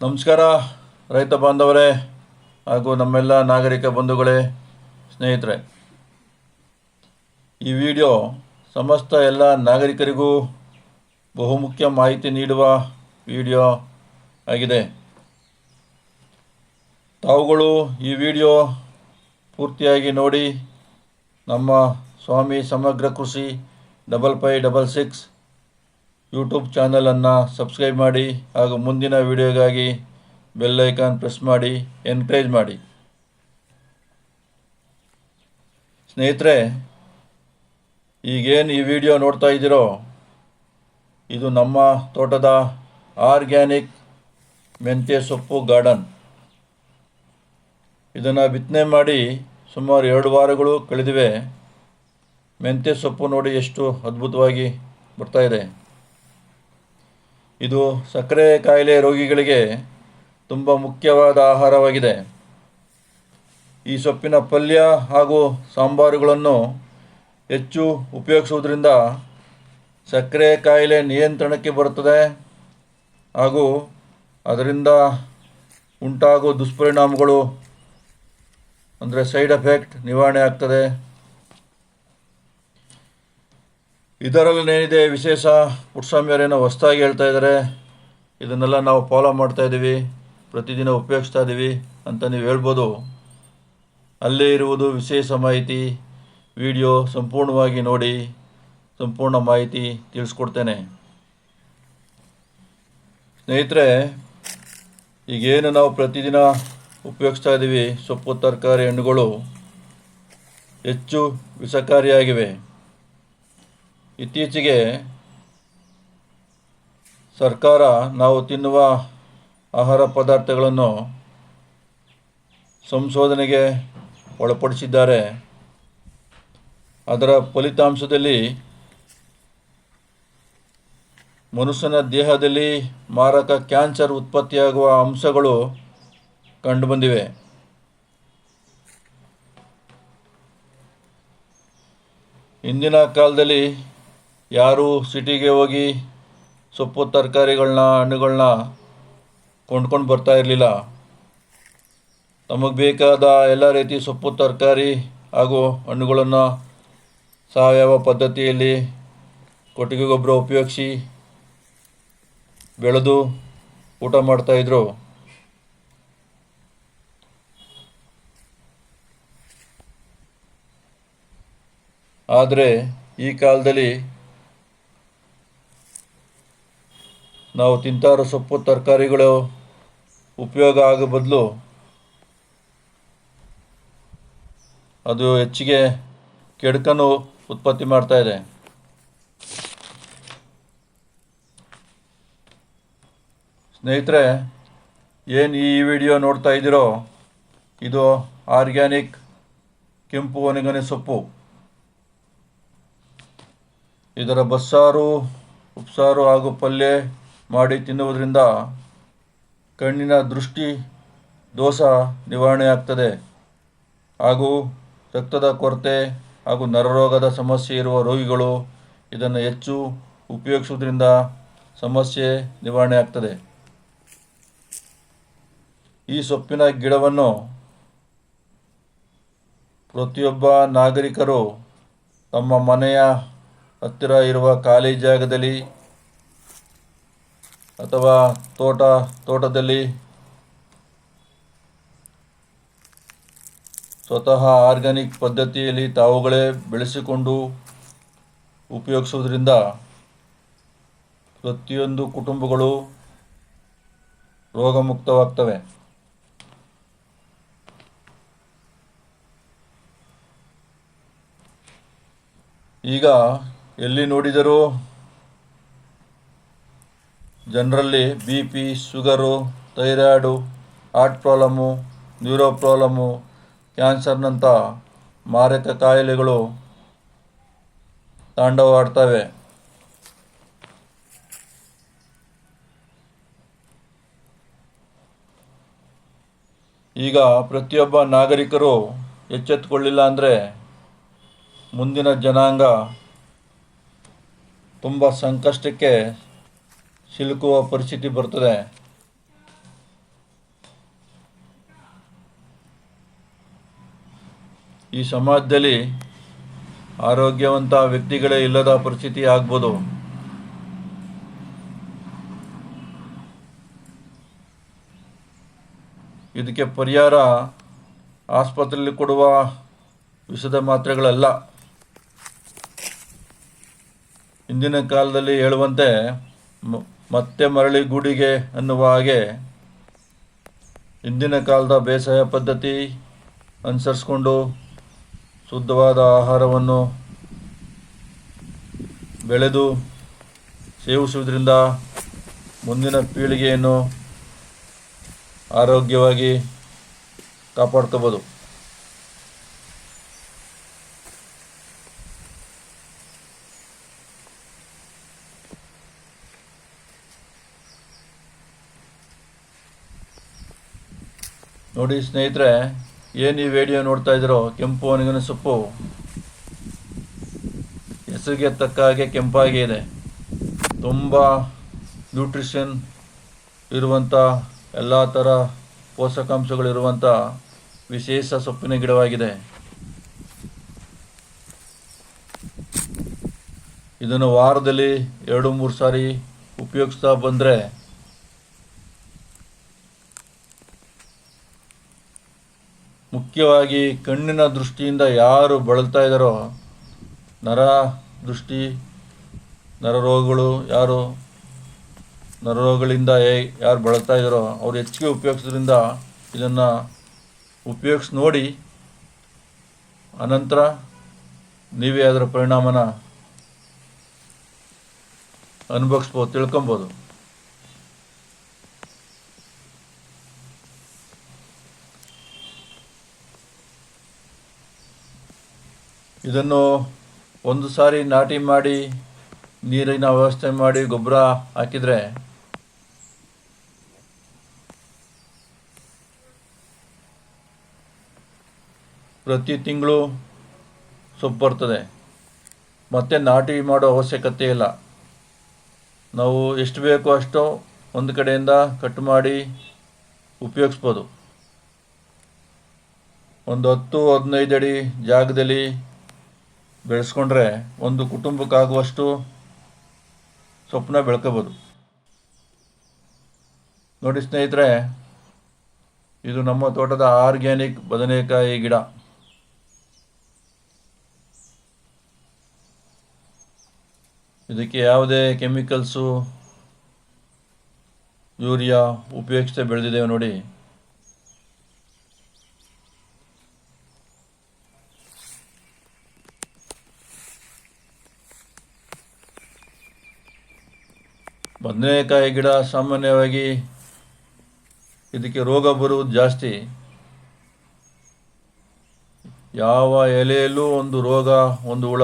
ನಮಸ್ಕಾರ ರೈತ ಬಾಂಧವರೇ ಹಾಗೂ ನಮ್ಮೆಲ್ಲ ನಾಗರಿಕ ಬಂಧುಗಳೇ, ಸ್ನೇಹಿತರೆ. ಈ ವಿಡಿಯೋ ಸಮಸ್ತ ಎಲ್ಲ ನಾಗರಿಕರಿಗೂ ಬಹುಮುಖ್ಯ ಮಾಹಿತಿ ನೀಡುವ ವಿಡಿಯೋ ಆಗಿದೆ. ತಾವುಗಳು ಈ ವಿಡಿಯೋ ಪೂರ್ತಿಯಾಗಿ ನೋಡಿ ನಮ್ಮ ಸ್ವಾಮಿ ಸಮಗ್ರ ಕೃಷಿ 5566 ಯೂಟ್ಯೂಬ್ ಚಾನಲನ್ನು ಸಬ್ಸ್ಕ್ರೈಬ್ ಮಾಡಿ ಹಾಗೂ ಮುಂದಿನ ವಿಡಿಯೋಗಾಗಿ ಬೆಲ್ ಐಕಾನ್ ಪ್ರೆಸ್ ಮಾಡಿ ಎನ್ಕರೇಜ್ ಮಾಡಿ. ಸ್ನೇಹಿತರೆ, ಈಗೇನು ಈ ವಿಡಿಯೋ ನೋಡ್ತಾ ಇದ್ದೀರೋ ಇದು ನಮ್ಮ ತೋಟದ ಆರ್ಗ್ಯಾನಿಕ್ ಮೆಂತ್ಯ ಸೊಪ್ಪು ಗಾರ್ಡನ್. ಇದನ್ನು ಬಿತ್ತನೆ ಮಾಡಿ ಸುಮಾರು 2 ವಾರಗಳು ಕಳೆದಿವೆ. ಮೆಂತ್ಯ ಸೊಪ್ಪು ನೋಡಿ ಎಷ್ಟು ಅದ್ಭುತವಾಗಿ ಬರ್ತಾಯಿದೆ. ಇದು ಸಕ್ಕರೆ ಕಾಯಿಲೆ ರೋಗಿಗಳಿಗೆ ತುಂಬ ಮುಖ್ಯವಾದ ಆಹಾರವಾಗಿದೆ. ಈ ಸೊಪ್ಪಿನ ಪಲ್ಯ ಹಾಗೂ ಸಾಂಬಾರುಗಳನ್ನು ಹೆಚ್ಚು ಉಪಯೋಗಿಸುವುದರಿಂದ ಸಕ್ಕರೆ ಕಾಯಿಲೆ ನಿಯಂತ್ರಣಕ್ಕೆ ಬರುತ್ತದೆ ಹಾಗೂ ಅದರಿಂದ ಉಂಟಾಗುವ ದುಷ್ಪರಿಣಾಮಗಳು ಅಂದರೆ ಸೈಡ್ ಎಫೆಕ್ಟ್ ನಿವಾರಣೆ ಆಗ್ತದೆ. ಇದರಲ್ಲೇನಿದೆ ವಿಶೇಷ? ಪುಟ್ಸ್ವಾಮಿಯವರೇನೋ ಹೊಸದಾಗಿ ಹೇಳ್ತಾ ಇದ್ದಾರೆ, ಇದನ್ನೆಲ್ಲ ನಾವು ಫಾಲೋ ಮಾಡ್ತಾಯಿದ್ದೀವಿ, ಪ್ರತಿದಿನ ಉಪಯೋಗಿಸ್ತಾ ಇದ್ದೀವಿ ಅಂತ ನೀವು ಹೇಳ್ಬೋದು. ಅಲ್ಲೇ ಇರುವುದು ವಿಶೇಷ ಮಾಹಿತಿ. ವಿಡಿಯೋ ಸಂಪೂರ್ಣವಾಗಿ ನೋಡಿ, ಸಂಪೂರ್ಣ ಮಾಹಿತಿ ತಿಳಿಸ್ಕೊಡ್ತೇನೆ. ಸ್ನೇಹಿತರೆ, ಈಗೇನು ನಾವು ಪ್ರತಿದಿನ ಉಪಯೋಗಿಸ್ತಾ ಇದ್ದೀವಿ ಸೊಪ್ಪು, ತರಕಾರಿ, ಹಣ್ಣುಗಳು ಹೆಚ್ಚು ವಿಷಕಾರಿಯಾಗಿವೆ. ಇತ್ತೀಚೆಗೆ ಸರ್ಕಾರ ನಾವು ತಿನ್ನುವ ಆಹಾರ ಪದಾರ್ಥಗಳನ್ನು ಸಂಶೋಧನೆಗೆ ಒಳಪಡಿಸಿದ್ದಾರೆ. ಅದರ ಫಲಿತಾಂಶದಲ್ಲಿ ಮನುಷ್ಯನ ದೇಹದಲ್ಲಿ ಮಾರಕ ಕ್ಯಾನ್ಸರ್ ಉತ್ಪತ್ತಿಯಾಗುವ ಅಂಶಗಳು ಕಂಡುಬಂದಿವೆ. ಇಂದಿನ ಕಾಲದಲ್ಲಿ ಯಾರೂ ಸಿಟಿಗೆ ಹೋಗಿ ಸೊಪ್ಪು ತರಕಾರಿಗಳನ್ನ, ಹಣ್ಣುಗಳನ್ನ ಕೊಂಡ್ಕೊಂಡು ಬರ್ತಾ ಇರಲಿಲ್ಲ. ತಮಗೆ ಬೇಕಾದ ಎಲ್ಲ ರೀತಿ ಸೊಪ್ಪು ತರಕಾರಿ ಹಾಗೂ ಹಣ್ಣುಗಳನ್ನು ಸಾವಯವ ಪದ್ಧತಿಯಲ್ಲಿ ಕೊಟ್ಟಿಗೆ ಗೊಬ್ಬರ ಉಪಯೋಗಿಸಿ ಬೆಳೆದು ಊಟ ಮಾಡ್ತಾಯಿದ್ರು. ಆದರೆ ಈ ಕಾಲದಲ್ಲಿ ನಾವು ತಿಂತಾರೋ ಸೊಪ್ಪು ತರಕಾರಿಗಳು ಉಪಯೋಗ ಆಗೋ ಬದಲು ಅದು ಹೆಚ್ಚಿಗೆ ಕೆಡುಕನ್ನು ಉತ್ಪತ್ತಿ ಮಾಡ್ತಾ ಇದೆ. ಸ್ನೇಹಿತರೆ, ಏನು ಈ ವಿಡಿಯೋ ನೋಡ್ತಾ ಇದ್ದೀರೋ ಇದು ಆರ್ಗ್ಯಾನಿಕ್ ಕೆಂಪು ಒಣಗನೆ ಸೊಪ್ಪು. ಇದರ ಬಸ್ಸಾರು, ಉಪ್ಸಾರು ಹಾಗೂ ಪಲ್ಯ ಮಾಡಿ ತಿನ್ನುವುದರಿಂದ ಕಣ್ಣಿನ ದೃಷ್ಟಿ ದೋಷ ನಿವಾರಣೆ ಆಗ್ತದೆ ಹಾಗೂ ರಕ್ತದ ಕೊರತೆ ಹಾಗೂ ನರರೋಗದ ಸಮಸ್ಯೆ ಇರುವ ರೋಗಿಗಳು ಇದನ್ನು ಹೆಚ್ಚು ಉಪಯೋಗಿಸುವುದರಿಂದ ಸಮಸ್ಯೆ ನಿವಾರಣೆ ಆಗ್ತದೆ. ಈ ಸೊಪ್ಪಿನ ಗಿಡವನ್ನು ಪ್ರತಿಯೊಬ್ಬ ನಾಗರಿಕರು ತಮ್ಮ ಮನೆಯ ಹತ್ತಿರ ಇರುವ ಖಾಲಿ ಜಾಗದಲ್ಲಿ ಅಥವಾ ತೋಟದಲ್ಲಿ ಸ್ವತಃ ಆರ್ಗ್ಯಾನಿಕ್ ಪದ್ಧತಿಯಲ್ಲಿ ತಾವುಗಳೇ ಬೆಳೆಸಿಕೊಂಡು ಉಪಯೋಗಿಸುವುದರಿಂದ ಪ್ರತಿಯೊಂದು ಕುಟುಂಬಗಳು ರೋಗಮುಕ್ತವಾಗ್ತವೆ. ಈಗ ಎಲ್ಲಿ ನೋಡಿದರೂ ಜನರಲ್ಲಿ BP, sugar, thyroid, heart problem, neuro problem, ಕ್ಯಾನ್ಸರ್ನಂಥ ಮಾರಕ ಕಾಯಿಲೆಗಳು ತಾಂಡವವಾಡ್ತವೆ. ಈಗ ಪ್ರತಿಯೊಬ್ಬ ನಾಗರಿಕರು ಎಚ್ಚೆತ್ತುಕೊಳ್ಳಿಲ್ಲ ಅಂದರೆ ಮುಂದಿನ ಜನಾಂಗ ತುಂಬ ಸಂಕಷ್ಟಕ್ಕೆ ಸಿಲುಕುವ ಪರಿಸ್ಥಿತಿ ಬರ್ತದೆ. ಈ ಸಮಾಜದಲ್ಲಿ ಆರೋಗ್ಯವಂತ ವ್ಯಕ್ತಿಗಳೇ ಇಲ್ಲದ ಪರಿಸ್ಥಿತಿ ಆಗ್ಬೋದು. ಇದಕ್ಕೆ ಪರಿಹಾರ ಆಸ್ಪತ್ರೆಯಲ್ಲಿ ಕೊಡುವ ವಿಷದ ಮಾತ್ರೆಗಳಲ್ಲ. ಇಂದಿನ ಕಾಲದಲ್ಲಿ ಹೇಳುವಂತೆ ಮತ್ತೆ ಮರಳಿ ಗೂಡಿಗೆ ಅನ್ನುವ ಹಾಗೆ ಇಂದಿನ ಕಾಲದ ಬೇಸಾಯ ಪದ್ಧತಿ ಅನುಸರಿಸ್ಕೊಂಡು ಶುದ್ಧವಾದ ಆಹಾರವನ್ನು ಬೆಳೆದು ಸೇವಿಸುವುದರಿಂದ ಮುಂದಿನ ಪೀಳಿಗೆಯನ್ನು ಆರೋಗ್ಯವಾಗಿ ಕಾಪಾಡ್ಕೋಬೋದು. ನೋಡಿ ಸ್ನೇಹಿತರೆ, ಏನು ಈ ವಿಡಿಯೋ ನೋಡ್ತಾ ಇದ್ದೀರೋ, ಕೆಂಪು ಒಣಗಿನ ಸೊಪ್ಪು ಹೆಸರಿಗೆ ತಕ್ಕ ಹಾಗೆ ಕೆಂಪಾಗಿ ಇದೆ. ತುಂಬ ನ್ಯೂಟ್ರಿಷನ್ ಇರುವಂಥ ಎಲ್ಲ ಥರ ಪೋಷಕಾಂಶಗಳಿರುವಂಥ ವಿಶೇಷ ಸೊಪ್ಪಿನ ಗಿಡವಾಗಿದೆ. ಇದನ್ನು ವಾರದಲ್ಲಿ 2-3 ಸಾರಿ ಉಪಯೋಗಿಸ್ತಾ ಬಂದರೆ ಮುಖ್ಯವಾಗಿ ಕಣ್ಣಿನ ದೃಷ್ಟಿಯಿಂದ ಯಾರು ಬಳಲ್ತಾ ಇದ್ದಾರೋ, ನರರೋಗಗಳಿಂದ ಯಾರು ಬಳಲ್ತಾ ಇದ್ದಾರೋ ಅವ್ರು ಹೆಚ್ಚಿಗೆ ಉಪಯೋಗಿಸೋದ್ರಿಂದ ಇದನ್ನು ಉಪಯೋಗಿಸಿ ನೋಡಿ. ಅನಂತರ ನೀವೇ ಅದರ ಪರಿಣಾಮನ ಅನುಭವಿಸ್ಬೋದು, ತಿಳ್ಕೊಬೋದು. ಇದನ್ನು ಒಂದು ಸಾರಿ ನಾಟಿ ಮಾಡಿ ನೀರಿನ ವ್ಯವಸ್ಥೆ ಮಾಡಿ ಗೊಬ್ಬರ ಹಾಕಿದರೆ ಪ್ರತಿ ತಿಂಗಳು ಸೊಪ್ಪು ಬರ್ತದೆ. ಮತ್ತೆ ನಾಟಿ ಮಾಡೋ ಅವಶ್ಯಕತೆ ಇಲ್ಲ. ನಾವು ಎಷ್ಟು ಬೇಕೋ ಅಷ್ಟು ಒಂದು ಕಡೆಯಿಂದ ಕಟ್ ಮಾಡಿ ಉಪಯೋಗಿಸ್ಬೋದು. ಒಂದು 10-15 ಅಡಿ ಜಾಗದಲ್ಲಿ ಬೆಳೆಸ್ಕೊಂಡ್ರೆ ಒಂದು ಕುಟುಂಬಕ್ಕಾಗುವಷ್ಟು ಸೊಪ್ಪನ್ನ ಬೆಳ್ಕೋಬೋದು. ನೋಡಿ ಸ್ನೇಹಿತರೆ, ಇದು ನಮ್ಮ ತೋಟದ ಆರ್ಗ್ಯಾನಿಕ್ ಬದನೆಕಾಯಿ ಗಿಡ. ಇದಕ್ಕೆ ಯಾವುದೇ ಕೆಮಿಕಲ್ಸು, ಯೂರಿಯಾ ಉಪಯೋಗಿಸದೆ ಬೆಳೆದಿದ್ದೇವೆ ನೋಡಿ. ಬದನೆಕಾಯಿ ಗಿಡ ಸಾಮಾನ್ಯವಾಗಿ ಇದಕ್ಕೆ ರೋಗ ಬರುವುದು ಜಾಸ್ತಿ. ಯಾವ ಎಲೆಯಲ್ಲೂ ಒಂದು ರೋಗ, ಒಂದು ಹುಳ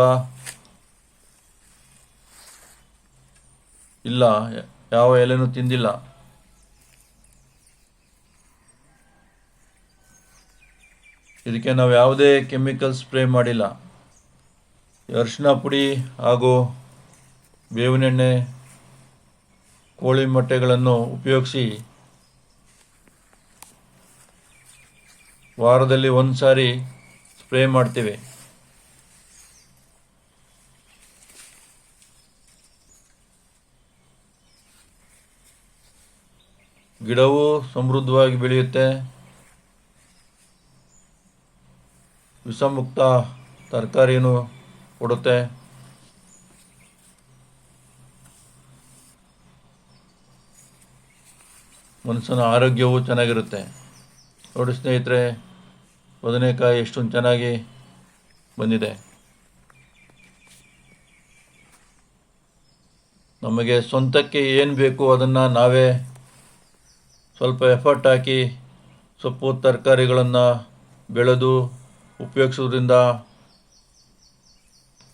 ಇಲ್ಲ, ಯಾವ ಎಲೆನೂ ತಿಂದಿಲ್ಲ. ಇದಕ್ಕೆ ನಾವು ಯಾವುದೇ ಕೆಮಿಕಲ್ ಸ್ಪ್ರೇ ಮಾಡಿಲ್ಲ. ಅರಿಶಿನ ಪುಡಿ ಹಾಗೂ ಬೇವಿನೆಣ್ಣೆ, ಕೋಳಿ ಮೊಟ್ಟೆಗಳನ್ನು ಉಪಯೋಗಿಸಿ ವಾರದಲ್ಲಿ 1 ಸಾರಿ ಸ್ಪ್ರೇ ಮಾಡ್ತೀವಿ. ಗಿಡವು ಸಮೃದ್ಧವಾಗಿ ಬೆಳೆಯುತ್ತೆ. ವಿಷಮುಕ್ತ ತರಕಾರಿಯನ್ನು ಕೊಡುತ್ತೆ. ಮನುಷ್ಯನ ಆರೋಗ್ಯವು ಚೆನ್ನಾಗಿರುತ್ತೆ. ನೋಡಿ ಸ್ನೇಹಿತರೆ, ಬದನೆಕಾಯಿ ಎಷ್ಟೊಂದು ಚೆನ್ನಾಗಿ ಬಂದಿದೆ. ನಮಗೆ ಸ್ವಂತಕ್ಕೆ ಏನು ಬೇಕು ಅದನ್ನು ನಾವೇ ಸ್ವಲ್ಪ ಎಫರ್ಟ್ ಹಾಕಿ ಸೊಪ್ಪು ತರಕಾರಿಗಳನ್ನು ಬೆಳೆದು ಉಪಯೋಗಿಸೋದ್ರಿಂದ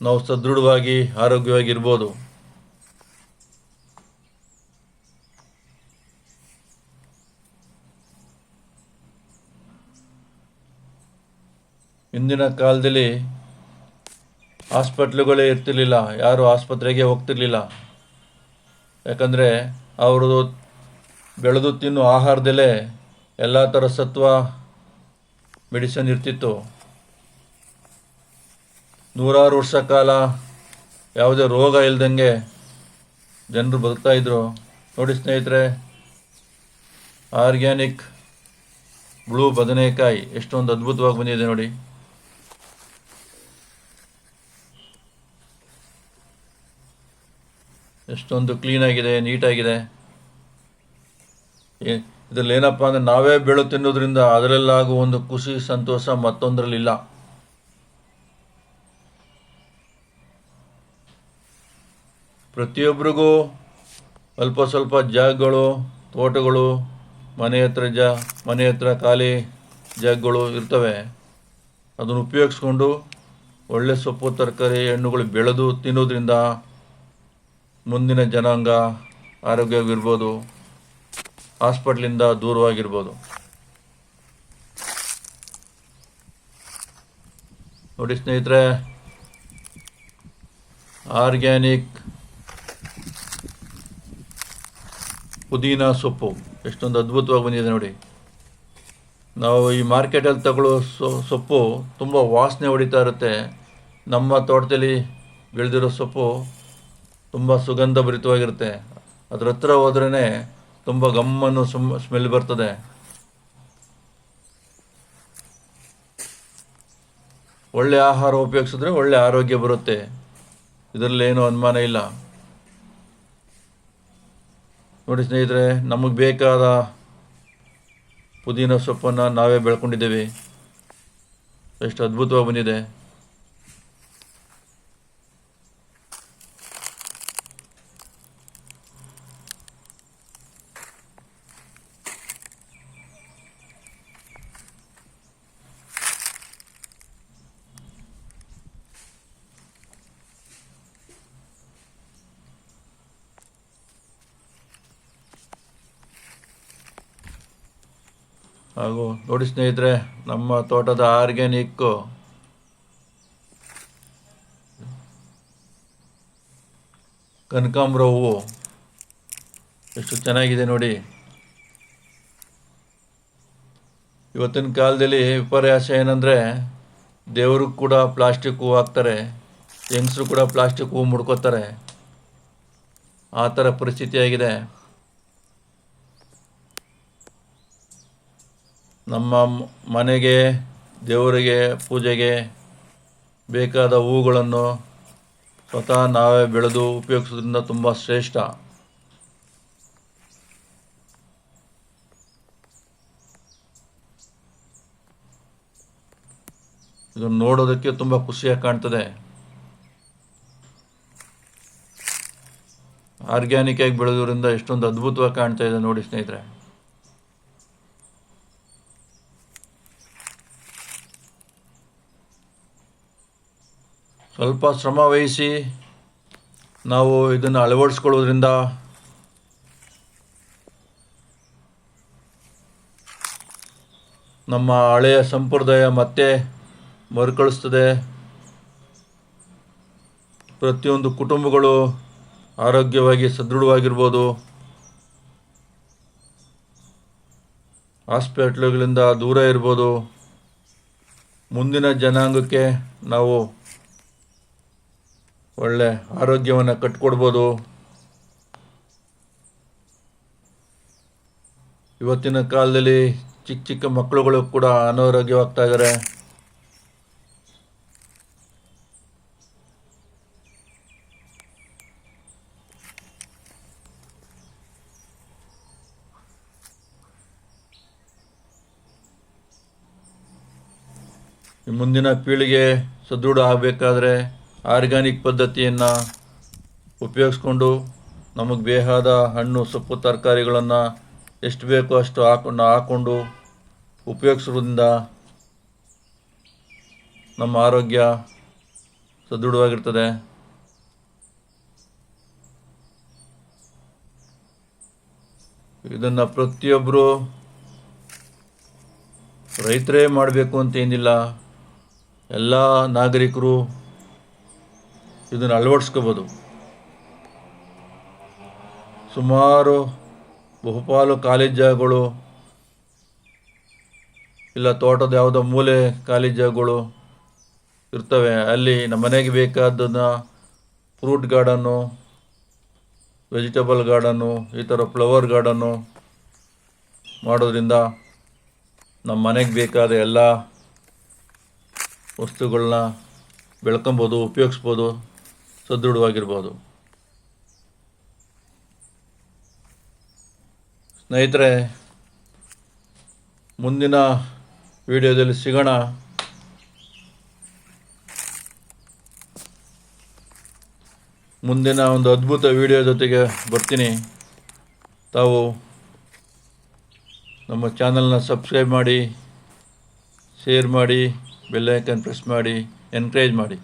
ನಾವು ಸದೃಢವಾಗಿ ಆರೋಗ್ಯವಾಗಿರ್ಬೋದು. ಇಂದಿನ ಕಾಲದಲ್ಲಿ ಹಾಸ್ಪಿಟ್ಲುಗಳೇ ಇರ್ತಿರ್ಲಿಲ್ಲ, ಯಾರು ಆಸ್ಪತ್ರೆಗೆ ಹೋಗ್ತಿರ್ಲಿಲ್ಲ. ಯಾಕಂದರೆ ಅವರು ಬೆಳೆದು ತಿನ್ನೋ ಆಹಾರದಲ್ಲೇ ಎಲ್ಲ ಥರ ಸತ್ವ ಮೆಡಿಸಿನ್ ಇರ್ತಿತ್ತು. ನೂರಾರು ವರ್ಷ ಕಾಲ ಯಾವುದೇ ರೋಗ ಇಲ್ದಂಗೆ ಜನರು ಬದುಕ್ತಾಯಿದ್ರು. ನೋಡಿ ಸ್ನೇಹಿತರೆ, ಆರ್ಗ್ಯಾನಿಕ್ ಬ್ಲೂ ಬದನೆಕಾಯಿ ಎಷ್ಟೊಂದು ಅದ್ಭುತವಾಗಿ ಬಂದಿದೆ ನೋಡಿ. ಎಷ್ಟೊಂದು ಕ್ಲೀನಾಗಿದೆ, ನೀಟಾಗಿದೆ. ಇದರಲ್ಲಿ ಏನಪ್ಪ ಅಂದರೆ ನಾವೇ ಬೆಳೆ ತಿನ್ನೋದ್ರಿಂದ ಅದರಲ್ಲಾಗುವ ಒಂದು ಖುಷಿ ಸಂತೋಷ ಮತ್ತೊಂದರಲ್ಲಿಲ್ಲ. ಪ್ರತಿಯೊಬ್ಬರಿಗೂ ಅಲ್ಪ ಸ್ವಲ್ಪ ಜಾಗಗಳು, ತೋಟಗಳು, ಮನೆ ಹತ್ರ ಖಾಲಿ ಜಾಗಗಳು ಇರ್ತವೆ. ಅದನ್ನು ಉಪಯೋಗಿಸ್ಕೊಂಡು ಒಳ್ಳೆ ಸೊಪ್ಪು ತರಕಾರಿ ಹಣ್ಣುಗಳು ಬೆಳೆದು ತಿನ್ನೋದ್ರಿಂದ ಮುಂದಿನ ಜನಾಂಗ ಆರೋಗ್ಯವಾಗಿರ್ಬೋದು, ಹಾಸ್ಪಿಟ್ಲಿಂದ ದೂರವಾಗಿರ್ಬೋದು. ನೋಡಿ ಸ್ನೇಹಿತರೆ, ಆರ್ಗ್ಯಾನಿಕ್ ಪುದೀನ ಸೊಪ್ಪು ಎಷ್ಟೊಂದು ಅದ್ಭುತವಾಗಿ ಬಂದಿದೆ ನೋಡಿ. ನಾವು ಈ ಮಾರ್ಕೆಟಲ್ಲಿ ತಗೊಳ್ಳೋ ಸೊಪ್ಪು ತುಂಬ ವಾಸನೆ ಹೊಡಿತಾ ಇರುತ್ತೆ. ನಮ್ಮ ತೋಟದಲ್ಲಿ ಬೆಳೆದಿರೋ ಸೊಪ್ಪು ತುಂಬ ಸುಗಂಧಭರಿತವಾಗಿರುತ್ತೆ. ಅದ್ರ ಹತ್ರ ಹೋದ್ರೇ ತುಂಬ ಗಮ್ಮನ್ನು ಸ್ಮೆಲ್ ಬರ್ತದೆ. ಒಳ್ಳೆ ಆಹಾರ ಉಪಯೋಗಿಸಿದ್ರೆ ಒಳ್ಳೆ ಆರೋಗ್ಯ ಬರುತ್ತೆ, ಇದರಲ್ಲೇನೂ ಅನುಮಾನ ಇಲ್ಲ. ನೋಡಿ ಸ್ನೇಹಿತರೆ, ನಮಗೆ ಬೇಕಾದ ಪುದೀನ ಸೊಪ್ಪನ್ನು ನಾವೇ ಬೆಳ್ಕೊಂಡಿದ್ದೇವೆ. ಎಷ್ಟು ಅದ್ಭುತವಾಗಿ ಬಂದಿದೆ. ಹಾಗೂ ನೋಡಿ ಸ್ನೇಹಿತರೆ, ನಮ್ಮ ತೋಟದ ಆರ್ಗ್ಯಾನಿಕ್ ಕನಕಾಂಬರ ಹೂವು ಎಷ್ಟು ಚೆನ್ನಾಗಿದೆ ನೋಡಿ. ಇವತ್ತಿನ ಕಾಲದಲ್ಲಿ ವಿಪರ್ಯಾಸ ಏನಂದರೆ, ದೇವ್ರಿಗೆ ಕೂಡ ಪ್ಲಾಸ್ಟಿಕ್ ಹೂವು ಹಾಕ್ತಾರೆ, ಹೆಂಗಸರು ಕೂಡ ಪ್ಲಾಸ್ಟಿಕ್ ಹೂವು ಮುಡ್ಕೋತಾರೆ. ಆ ಥರ ಪರಿಸ್ಥಿತಿ ಆಗಿದೆ. ನಮ್ಮ ಮನೆಗೆ, ದೇವರಿಗೆ, ಪೂಜೆಗೆ ಬೇಕಾದ ಹೂಗಳನ್ನು ಸ್ವತಃ ನಾವೇ ಬೆಳೆದು ಉಪಯೋಗಿಸೋದ್ರಿಂದ ತುಂಬ ಶ್ರೇಷ್ಠ. ಇದನ್ನು ನೋಡೋದಕ್ಕೆ ತುಂಬ ಖುಷಿಯಾಗಿ ಕಾಣ್ತದೆ. ಆರ್ಗ್ಯಾನಿಕ್ ಆಗಿ ಬೆಳೆಯೋದ್ರಿಂದ ಎಷ್ಟೊಂದು ಅದ್ಭುತವಾಗಿ ಕಾಣ್ತಾ ಇದೆ ನೋಡಿ ಸ್ನೇಹಿತರೆ. ಸ್ವಲ್ಪ ಶ್ರಮ ವಹಿಸಿ ನಾವು ಇದನ್ನು ಅಳವಡಿಸ್ಕೊಳ್ಳೋದ್ರಿಂದ ನಮ್ಮ ಹಳೆಯ ಸಂಪ್ರದಾಯ ಮತ್ತೆ ಮರುಕಳಿಸ್ತದೆ. ಪ್ರತಿಯೊಂದು ಕುಟುಂಬಗಳು ಆರೋಗ್ಯವಾಗಿ ಸದೃಢವಾಗಿರ್ಬೋದು. ಹಾಸ್ಪಿಟ್ಲುಗಳಿಂದ ದೂರ ಇರ್ಬೋದು. ಮುಂದಿನ ಜನಾಂಗಕ್ಕೆ ನಾವು ಒಳ್ಳೆ ಆರೋಗ್ಯವನ್ನು ಕಟ್ಕೊಡ್ಬೋದು. ಇವತ್ತಿನ ಕಾಲದಲ್ಲಿ ಚಿಕ್ಕ ಚಿಕ್ಕ ಮಕ್ಕಳುಗಳು ಕೂಡ ಅನಾರೋಗ್ಯವಾಗ್ತಾ ಇದ್ದಾರೆ. ಮುಂದಿನ ಪೀಳಿಗೆ ಸದೃಢ ಆಗಬೇಕಾದ್ರೆ ಆರ್ಗ್ಯಾನಿಕ್ ಪದ್ಧತಿಯನ್ನು ಉಪಯೋಗಿಸ್ಕೊಂಡು ನಮಗೆ ಬೇಕಾದ ಹಣ್ಣು ಸೊಪ್ಪು ತರಕಾರಿಗಳನ್ನು ಎಷ್ಟು ಬೇಕೋ ಅಷ್ಟು ಹಾಕ್ಕೊಂಡು ಉಪಯೋಗಿಸೋದ್ರಿಂದ ನಮ್ಮ ಆರೋಗ್ಯ ಸದೃಢವಾಗಿರ್ತದೆ. ಇದನ್ನು ಪ್ರತಿಯೊಬ್ಬರು ರೈತರೇ ಮಾಡಬೇಕು ಅಂತೇನಿಲ್ಲ, ಎಲ್ಲ ನಾಗರಿಕರು ಇದನ್ನು ಅಳವಡಿಸ್ಕೋಬೋದು. ಸುಮಾರು ಬಹುಪಾಲು ಖಾಲಿ ಜಾಗಗಳು ಇಲ್ಲ ತೋಟದ ಯಾವುದೋ ಮೂಲೆ ಖಾಲಿ ಜಾಗಗಳು ಇರ್ತವೆ. ಅಲ್ಲಿ ನಮ್ಮ ಮನೆಗೆ ಬೇಕಾದ್ದನ್ನು ಫ್ರೂಟ್ ಗಾರ್ಡನ್ನು, ವೆಜಿಟೇಬಲ್ ಗಾರ್ಡನ್ನು, ಈ ಥರ ಫ್ಲವರ್ ಗಾರ್ಡನ್ನು ಮಾಡೋದ್ರಿಂದ ನಮ್ಮ ಮನೆಗೆ ಬೇಕಾದ ಎಲ್ಲ ವಸ್ತುಗಳನ್ನ ಬೆಳ್ಕೊಬೋದು, ಉಪಯೋಗಿಸ್ಬೋದು, ಸದೃಢವಾಗಿರ್ಬೋದು. ಸ್ನೇಹಿತರೆ, ಮುಂದಿನ ವಿಡಿಯೋದಲ್ಲಿ ಸಿಗೋಣ. ಮುಂದಿನ ಒಂದು ಅದ್ಭುತ ವಿಡಿಯೋ ಜೊತೆಗೆ ಬರ್ತೀನಿ. ತಾವು ನಮ್ಮ ಚಾನಲ್ನ ಸಬ್ಸ್ಕ್ರೈಬ್ ಮಾಡಿ, ಶೇರ್ ಮಾಡಿ, ಬೆಲ್ ಐಕನ್ ಪ್ರೆಸ್ ಮಾಡಿ, ಎನ್ಕರೇಜ್ ಮಾಡಿ.